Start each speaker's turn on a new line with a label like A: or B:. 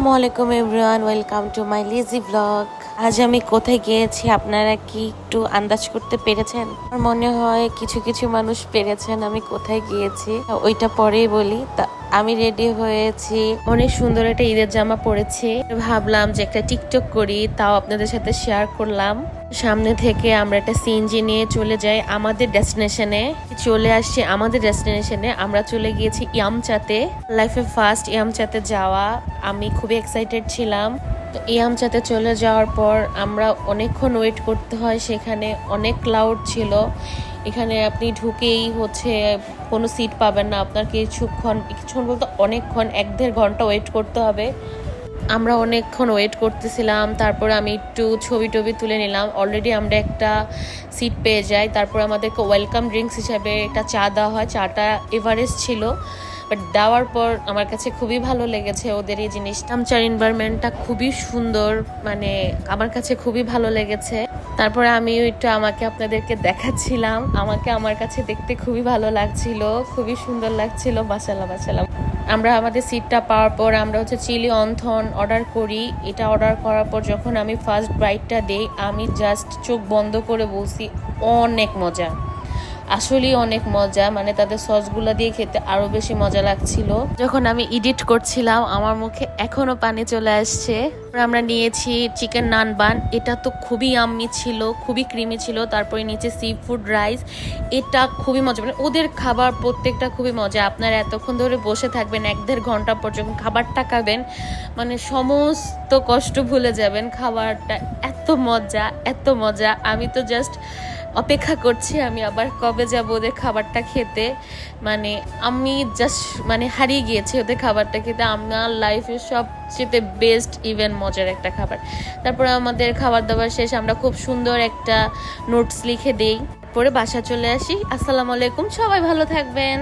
A: আসসালামু আলাইকুম everyone, welcome to my lessee blog. আজ আমি কোথায় গিয়েছি আপনারা কি একটু আন্দাজ করতে পেরেছেন? আমার মনে হয় কিছু কিছু মানুষ পেরেছেন আমি কোথায় গিয়েছি, ওইটা পরেই বলি। তা আমি রেডি হয়েছি, অনেক সুন্দর একটা ঈদের জামা পরেছি। ভাবলাম যে একটা টিকটক করি, তাও আপনাদের সাথে শেয়ার করলাম। সামনে থেকে আমরা একটা সিএনজি নিয়ে চলে যাই আমাদের ডেস্টিনেশনে। চলে আসছি আমাদের ডেস্টিনেশনে। আমরা চলে গিয়েছি ইয়ামচাতে। লাইফে ফার্স্ট ইয়ামচাতে যাওয়া, আমি খুবই এক্সাইটেড ছিলাম। তো ইয়ামচাতে চলে যাওয়ার পর আমরা অনেকক্ষণ ওয়েট করতে হয়, সেখানে অনেক ক্লাউড ছিল। এখানে আপনি ঢুকেই কোনো সিট পাবেন না, আপনার কিছুক্ষণ বলতে অনেকক্ষণ 1-1.5 ঘন্টা ওয়েট করতে হবে। আমরা অনেকক্ষণ ওয়েট করতেছিলাম, তারপরে আমি একটু ছবি টবি তুলে নিলাম। অলরেডি আমরা একটা সিট পেয়ে যাই। তারপর আমাদেরকে ওয়েলকাম ড্রিঙ্কস হিসাবে একটা চা দেওয়া হয়। চাটা এভারেস্ট ছিল, বাট দেওয়ার পর আমার কাছে খুবই ভালো লেগেছে ওদের এই জিনিসটা। আমচার এনভায়রনমেন্টটা খুবই সুন্দর, মানে আমার কাছে খুবই ভালো লেগেছে। তারপরে আমি একটু আপনাদেরকে দেখাচ্ছিলাম। আমার কাছে দেখতে খুবই ভালো লাগছিল, খুবই সুন্দর লাগছিল। মাশাআল্লাহ। আমরা আমাদের সিটটা পাওয়ার পর আমরা চিলি অন্থন অর্ডার করি। এটা অর্ডার করার পর যখন আমি ফার্স্ট বাইটটা দিই, আমি জাস্ট চোখ বন্ধ করে বলছি অনেক মজা, আসলেই অনেক মজা। মানে তাদের সসগুলো দিয়ে খেতে আরো বেশি মজা লাগছিল। যখন আমি এডিট করছিলাম আমার মুখে এখনো পানি চলে আসছে। আমরা নিয়েছি চিকেন নান বান, এটা তো খুবই ইয়াম্মি ছিল, খুবই ক্রিমি ছিল। তারপরে নিচে সি ফুড রাইস, এটা খুবই মজা। মানে ওদের খাবার প্রত্যেকটা খুবই মজা। আপনারা এতক্ষণ ধরে বসে থাকবেন, 1-1.5 ঘন্টা পর যখন খাবারটা খাবেন, মানে সমস্ত কষ্ট ভুলে যাবেন। খাবারটা এত মজা। আমি তো জাস্ট অপেক্ষা করছি আমি আবার কবে যাব ওদের খাবারটা খেতে। মানে আমি জাস্ট হারিয়ে গিয়েছি ওদের খাবারটা খেতে। আমার লাইফের সবচেয়ে বেস্ট ইভেন মজার একটা খাবার। তারপরে আমাদের খাবার দাবার শেষ, আমরা খুব সুন্দর একটা নোটস লিখে দিই, পরে বাসা চলে আসি। আসসালামু আলাইকুম, সবাই ভালো থাকবেন।